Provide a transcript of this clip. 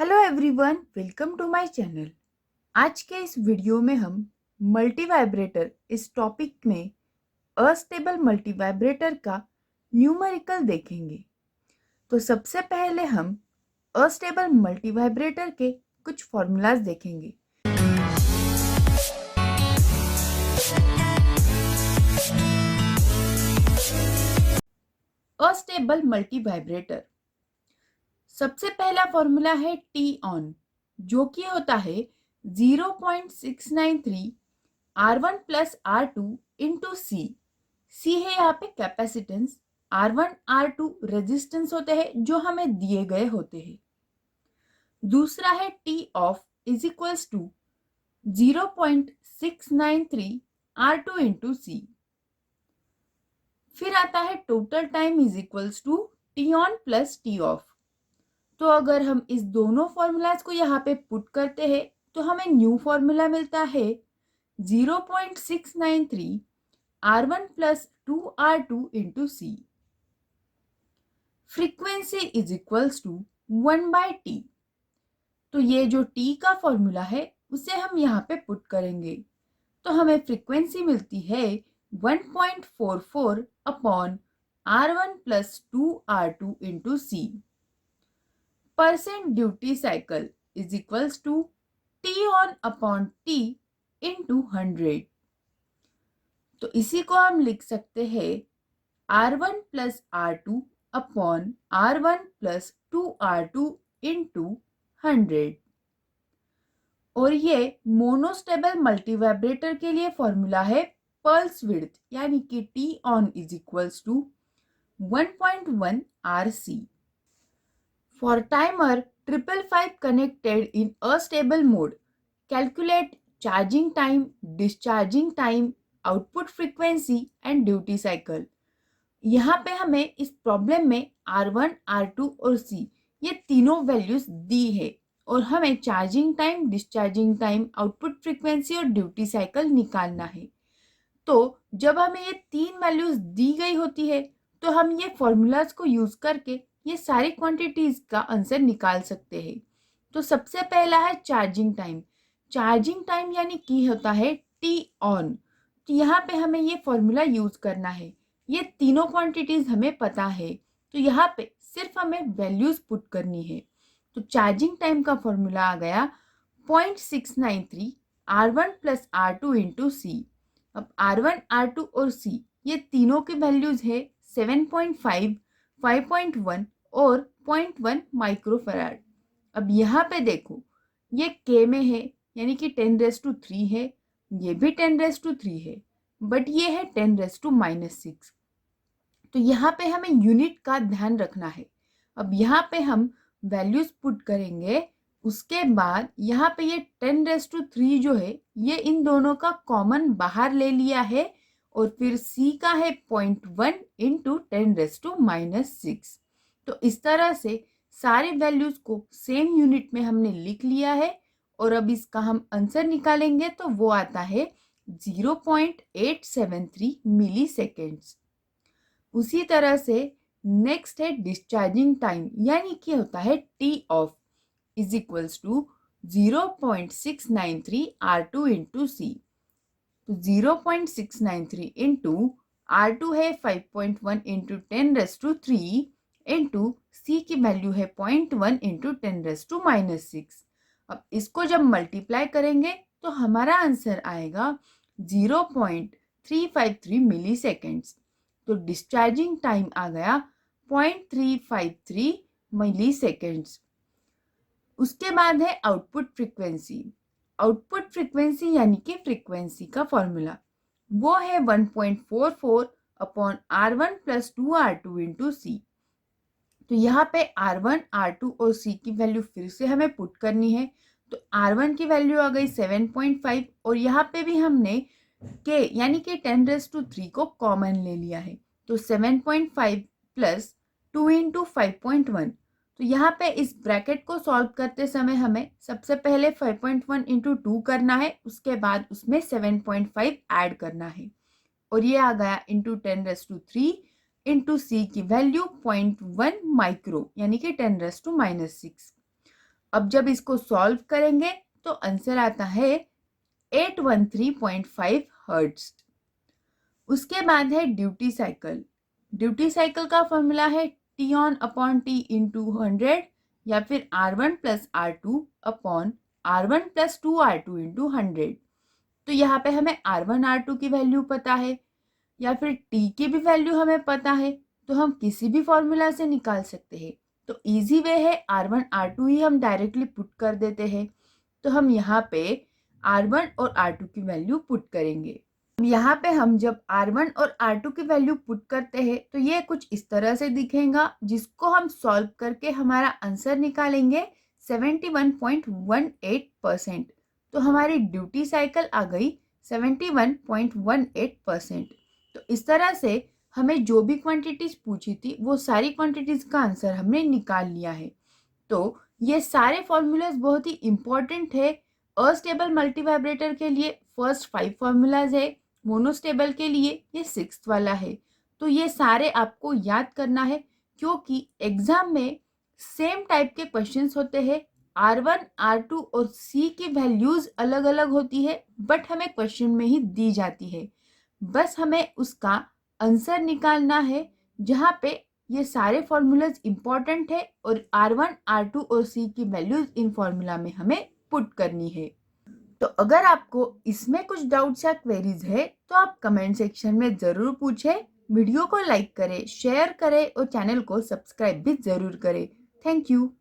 Hello everyone, welcome to my channel. आज के इस वीडियो में हम मल्टी वाइब्रेटर इस टॉपिक में अस्टेबल मल्टी वाइब्रेटर का न्यूमेरिकल देखेंगे। तो सबसे पहले हम अस्टेबल मल्टी वाइब्रेटर के कुछ फॉर्मूलाज देखेंगे। अस्टेबल मल्टी वाइब्रेटर, सबसे पहला फॉर्मूला है टी ऑन, जो कि होता है 0.693 R1 प्लस R2 इंटू सी। सी है यहाँ पे कैपेसिटेंस, R1 R2 रेजिस्टेंस होते हैं जो हमें दिए गए होते हैं। दूसरा है T off is equals to 0.693 R2 into C. फिर आता है total time is equals to T on plus T off. तो अगर हम इस दोनों फॉर्मूलाज को यहाँ पे पुट करते हैं तो हमें न्यू फॉर्मूला मिलता है 0.693 R1 plus 2R2 into C. Frequency is equals to 1/t। तो ये जो t का फॉर्मूला है उसे हम यहाँ पे पुट करेंगे तो हमें फ्रीक्वेंसी मिलती है 1.44 upon R1 plus 2R2 into C. Percent duty cycle is equals to T on upon T into 100। तो इसी को हम लिख सकते हैं R1 plus R2 upon R1 plus 2R2 into 100। और ये मोनोस्टेबल मल्टीवाइब्रेटर के लिए फॉर्मूला है पल्स विड्थ, यानी कि T on is equals to 1.1 RC। For timer 555 connected in a stable mode, calculate charging time, discharging time, output frequency and duty cycle। यहाँ पे हमें इस प्रॉब्लम में R1, R2 और C ये तीनों वैल्यूज दी है और हमें charging time, discharging time, output frequency और ड्यूटी साइकिल निकालना है। तो जब हमें ये तीन वैल्यूज दी गई होती है तो हम ये फॉर्मूलाज को यूज करके ये सारी क्वांटिटीज का आंसर निकाल सकते हैं। तो सबसे पहला है चार्जिंग टाइम। चार्जिंग टाइम यानी कि होता है टी ऑन। तो यहाँ पे हमें ये फॉर्मूला यूज करना है। ये तीनों क्वांटिटीज हमें पता है तो यहाँ पे सिर्फ हमें वैल्यूज पुट करनी है। तो चार्जिंग टाइम का फॉर्मूला आ गया 0.693 R1 प्लस R2 इंटू सी। अब R1, R2 और C ये तीनों की वैल्यूज है 7.5, 5.1 और 0.1 माइक्रोफैराड। अब यहाँ पे देखो ये K में है यानी कि 10⁻³ है, ये भी 10⁻³ है, बट ये है 10⁻⁻6। तो यहाँ पे हमें यूनिट का ध्यान रखना है। अब यहाँ पे हम वैल्यूज पुट करेंगे, उसके बाद यहाँ पे ये 10⁻³ जो है ये इन दोनों का कॉमन बाहर ले लिया है और फिर C का है 0.1 इंटू 10⁻⁻6। तो इस तरह से सारे वैल्यूज को सेम यूनिट में हमने लिख लिया है और अब इसका हम आंसर निकालेंगे तो वो आता है 0.873 मिली सेकेंड्स। उसी तरह से नेक्स्ट है डिस्चार्जिंग टाइम, यानी कि होता है T off is equals to 0.693 R2 into C. तो 0.693 इंटू R2 है 5.1 इंटू 10⁻³ इंटू C की वैल्यू है 0.1 इंटू 10⁻⁻6। अब इसको जब मल्टीप्लाई करेंगे तो हमारा आंसर आएगा 0.353 मिली सेकेंड्स। तो डिस्चार्जिंग टाइम आ गया 0.353 मिली सेकेंड्स। उसके बाद है आउटपुट फ्रीक्वेंसी। आउटपुट फ्रीक्वेंसी यानी कि फ्रीक्वेंसी का फॉर्मूला वो है 1.44 upon R1 plus 2R2 into C. तो यहाँ पे R1, R2 और C की वैल्यू फिर से हमें पुट करनी है। तो R1 की वैल्यू आ गई 7.5 और यहाँ पे भी हमने K यानी कि 10⁻³ को कॉमन ले लिया है। तो 7.5 प्लस 2 इंटू 5.1। तो यहाँ पे इस ब्रैकेट को सॉल्व करते समय हमें सबसे पहले 5.1 इंटू 2 करना है, उसके बाद उसमें 7.5 ऐड करना है और ये आ गया इंटू 10⁻³ इंटू C की वैल्यू 0.1 माइक्रो यानी कि 10⁻⁻6। अब जब इसको सॉल्व करेंगे तो आंसर आता है 813.5 हर्ट्ज। उसके बाद है ड्यूटी साइकिल। ड्यूटी साइकिल का फॉर्मूला है T on upon T into 100 या फिर R1 plus R2 upon R1 plus 2R2 into 100। तो यहाँ पे हमें R1 R2 की वैल्यू पता है या फिर T की भी वैल्यू हमें पता है, तो हम किसी भी फॉर्मूला से निकाल सकते हैं। तो इजी वे है R1 R2 ही हम डायरेक्टली पुट कर देते हैं। तो हम यहाँ पे R1 और R2 की वैल्यू पुट करेंगे। यहाँ पे हम जब R1 और R2 की वैल्यू पुट करते हैं तो ये कुछ इस तरह से दिखेगा, जिसको हम सॉल्व करके हमारा आंसर निकालेंगे 71.18%। तो हमारी ड्यूटी साइकिल आ गई 71.18%। तो इस तरह से हमें जो भी क्वांटिटीज पूछी थी वो सारी क्वांटिटीज का आंसर हमने निकाल लिया है। तो ये सारे फॉर्मूलाज बहुत ही इंपॉर्टेंट है। अस्टेबल मल्टीवाइब्रेटर के लिए फर्स्ट 5 फॉर्मूलाज है, मोनोस्टेबल के लिए ये 6th वाला है। तो ये सारे आपको याद करना है, क्योंकि एग्जाम में सेम टाइप के क्वेश्चंस होते हैं। R1 R2 और C की वैल्यूज अलग अलग होती है, बट हमें क्वेश्चन में ही दी जाती है। बस हमें उसका आंसर निकालना है, जहाँ पे ये सारे फॉर्मूलाज इंपॉर्टेंट है और R1 R2 और C की वैल्यूज इन फॉर्मूला में हमें पुट करनी है। तो अगर आपको इसमें कुछ डाउट्स या क्वेरीज है तो आप कमेंट सेक्शन में ज़रूर पूछें। वीडियो को लाइक करें, शेयर करें और चैनल को सब्सक्राइब भी ज़रूर करें। Thank you.